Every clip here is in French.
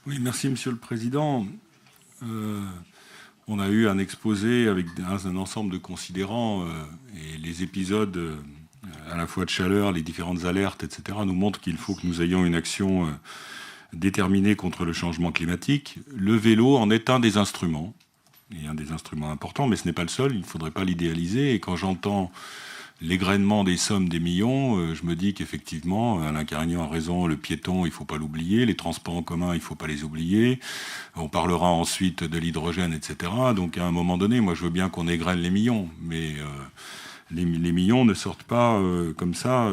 Oui, merci Monsieur le Président. On a eu un exposé avec un ensemble de considérants et les épisodes à la fois de chaleur, les différentes alertes, etc. nous montrent qu'il faut que nous ayons une action déterminée contre le changement climatique. Le vélo en est un des instruments, et un des instruments importants, mais ce n'est pas le seul, il ne faudrait pas l'idéaliser. Et quand j'entends l'égrainement des sommes des millions, je me dis qu'effectivement, Alain Carignan a raison, le piéton, il ne faut pas l'oublier, les transports en commun, il ne faut pas les oublier, on parlera ensuite de l'hydrogène, etc. Donc à un moment donné, moi je veux bien qu'on égrène les millions, mais les millions ne sortent pas comme ça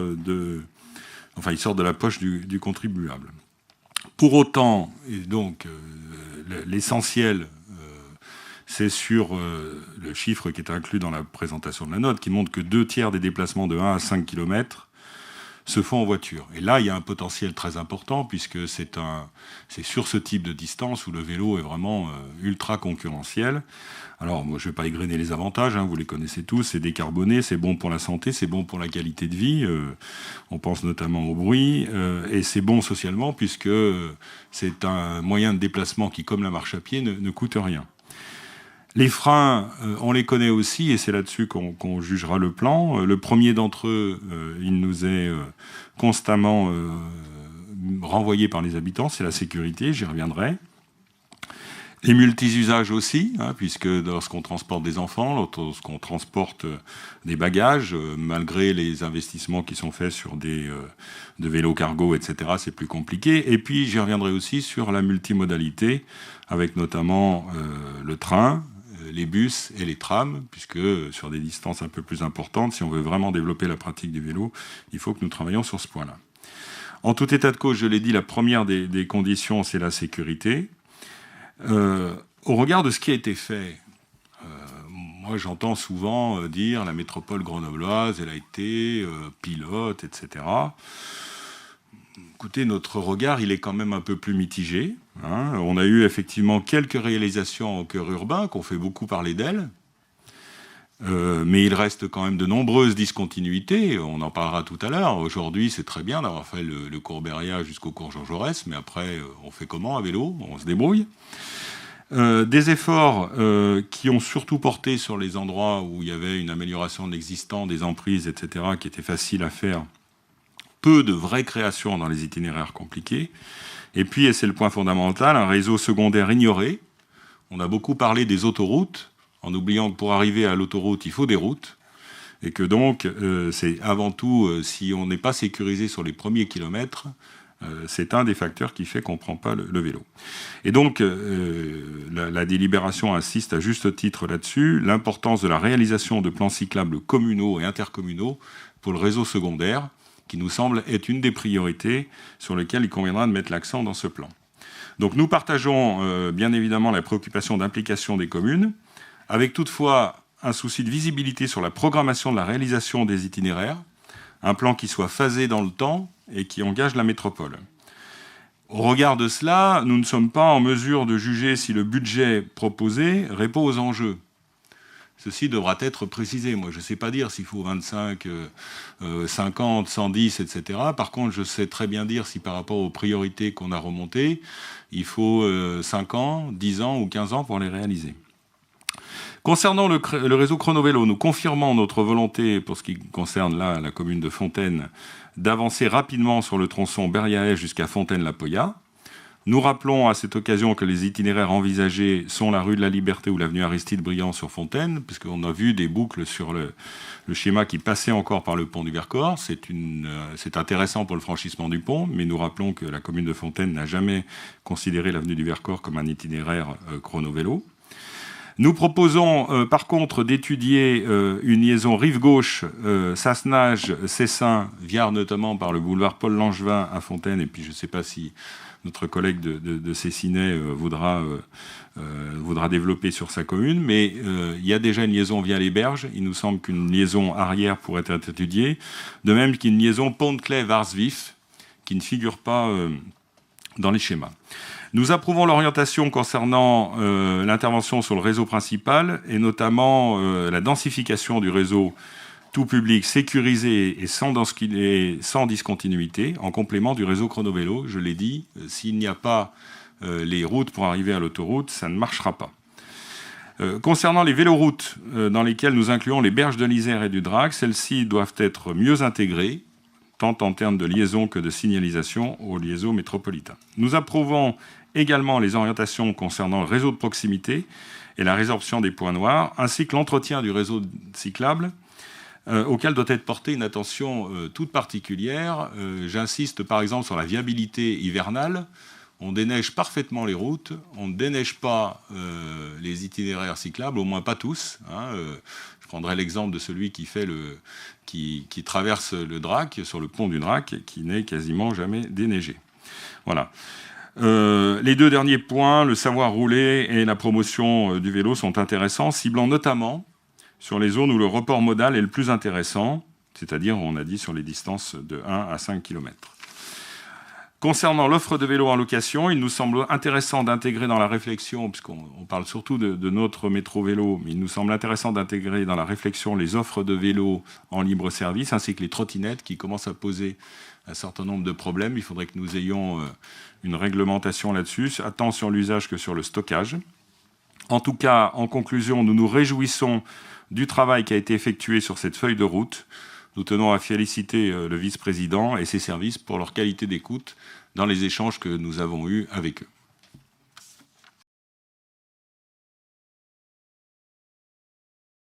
Enfin, ils sortent de la poche du contribuable. Pour autant, et donc, l'essentiel, c'est sur le chiffre qui est inclus dans la présentation de la note, qui montre que 2/3 des déplacements de 1 à 5 km se font en voiture. Et là, il y a un potentiel très important, puisque c'est sur ce type de distance où le vélo est vraiment ultra concurrentiel. Alors, moi, je ne vais pas égrener les avantages, vous les connaissez tous, c'est décarboné, c'est bon pour la santé, c'est bon pour la qualité de vie, on pense notamment au bruit, et c'est bon socialement, puisque c'est un moyen de déplacement qui, comme la marche à pied, ne coûte rien. Les freins, on les connaît aussi, et c'est là-dessus qu'on jugera le plan. Le premier d'entre eux, il nous est constamment renvoyé par les habitants, c'est la sécurité, j'y reviendrai. Les multi-usages aussi, puisque lorsqu'on transporte des enfants, lorsqu'on transporte des bagages, malgré les investissements qui sont faits sur de vélos cargo, etc., c'est plus compliqué. Et puis, j'y reviendrai aussi sur la multimodalité, avec notamment le train, les bus et les trams, puisque sur des distances un peu plus importantes, si on veut vraiment développer la pratique du vélo, il faut que nous travaillions sur ce point-là. En tout état de cause, je l'ai dit, la première des conditions, c'est la sécurité. Au regard de ce qui a été fait, moi j'entends souvent dire la métropole grenobloise, elle a été pilote, etc. Écoutez, notre regard, il est quand même un peu plus mitigé. On a eu effectivement quelques réalisations au cœur urbain, qu'on fait beaucoup parler d'elles. Mais il reste quand même de nombreuses discontinuités, on en parlera tout à l'heure. Aujourd'hui, c'est très bien d'avoir fait le Courbéria jusqu'au cours Jean Jaurès, mais après, on fait comment à vélo? On se débrouille. Des efforts qui ont surtout porté sur les endroits où il y avait une amélioration de l'existant, des emprises, etc., qui étaient faciles à faire. Peu de vraies créations dans les itinéraires compliqués. Et puis, et c'est le point fondamental, un réseau secondaire ignoré. On a beaucoup parlé des autoroutes, en oubliant que pour arriver à l'autoroute, il faut des routes. Et que donc, c'est avant tout, si on n'est pas sécurisé sur les premiers kilomètres, c'est un des facteurs qui fait qu'on ne prend pas le vélo. Et donc, la délibération insiste à juste titre là-dessus, l'importance de la réalisation de plans cyclables communaux et intercommunaux pour le réseau secondaire, qui nous semble être une des priorités sur lesquelles il conviendra de mettre l'accent dans ce plan. Donc nous partageons bien évidemment la préoccupation d'implication des communes, avec toutefois un souci de visibilité sur la programmation de la réalisation des itinéraires, un plan qui soit phasé dans le temps et qui engage la métropole. Au regard de cela, nous ne sommes pas en mesure de juger si le budget proposé répond aux enjeux. Ceci devra être précisé. Moi, je ne sais pas dire s'il faut 25, 50, 110, etc. Par contre, je sais très bien dire si par rapport aux priorités qu'on a remontées, il faut 5 ans, 10 ans ou 15 ans pour les réaliser. Concernant le réseau Chronovélo, nous confirmons notre volonté, pour ce qui concerne là la commune de Fontaine, d'avancer rapidement sur le tronçon Berriaet jusqu'à Fontaine-la-Poya. Nous rappelons à cette occasion que les itinéraires envisagés sont la rue de la Liberté ou l'avenue Aristide-Briand sur Fontaine, puisqu'on a vu des boucles sur le schéma qui passait encore par le pont du Vercors. C'est intéressant pour le franchissement du pont, mais nous rappelons que la commune de Fontaine n'a jamais considéré l'avenue du Vercors comme un itinéraire chrono-vélo. Nous proposons par contre d'étudier une liaison rive gauche, Sassenage, Cessin, via notamment par le boulevard Paul Langevin à Fontaine, et puis je ne sais pas si notre collègue de Cessinay voudra développer sur sa commune, mais il y a déjà une liaison via les Berges. Il nous semble qu'une liaison arrière pourrait être étudiée, de même qu'une liaison Pont-de-Claix-Varsvif, qui ne figure pas dans les schémas. Nous approuvons l'orientation concernant l'intervention sur le réseau principal, et notamment la densification du réseau tout public sécurisé et sans discontinuité, en complément du réseau Chronovélo. Je l'ai dit, s'il n'y a pas les routes pour arriver à l'autoroute, ça ne marchera pas. Concernant les véloroutes dans lesquelles nous incluons les berges de l'Isère et du Drac, celles-ci doivent être mieux intégrées, tant en termes de liaison que de signalisation aux liaisons métropolitains. Nous approuvons également les orientations concernant le réseau de proximité et la résorption des points noirs, ainsi que l'entretien du réseau cyclable, auquel doit être portée une attention toute particulière. J'insiste par exemple sur la viabilité hivernale. On déneige parfaitement les routes, on ne déneige pas les itinéraires cyclables, au moins pas tous. Je prendrai l'exemple de celui qui traverse le Drac, sur le pont du Drac, qui n'est quasiment jamais déneigé. Voilà. Les deux derniers points, le savoir rouler et la promotion du vélo, sont intéressants, ciblant notamment sur les zones où le report modal est le plus intéressant, c'est-à-dire, on a dit, sur les distances de 1 à 5 km. Concernant l'offre de vélos en location, il nous semble intéressant d'intégrer dans la réflexion, puisqu'on parle surtout de notre métro vélo, mais il nous semble intéressant d'intégrer dans la réflexion les offres de vélos en libre service, ainsi que les trottinettes qui commencent à poser un certain nombre de problèmes. Il faudrait que nous ayons une réglementation là-dessus, tant sur l'usage que sur le stockage. En tout cas, en conclusion, nous nous réjouissons du travail qui a été effectué sur cette feuille de route. Nous tenons à féliciter le vice-président et ses services pour leur qualité d'écoute dans les échanges que nous avons eus avec eux.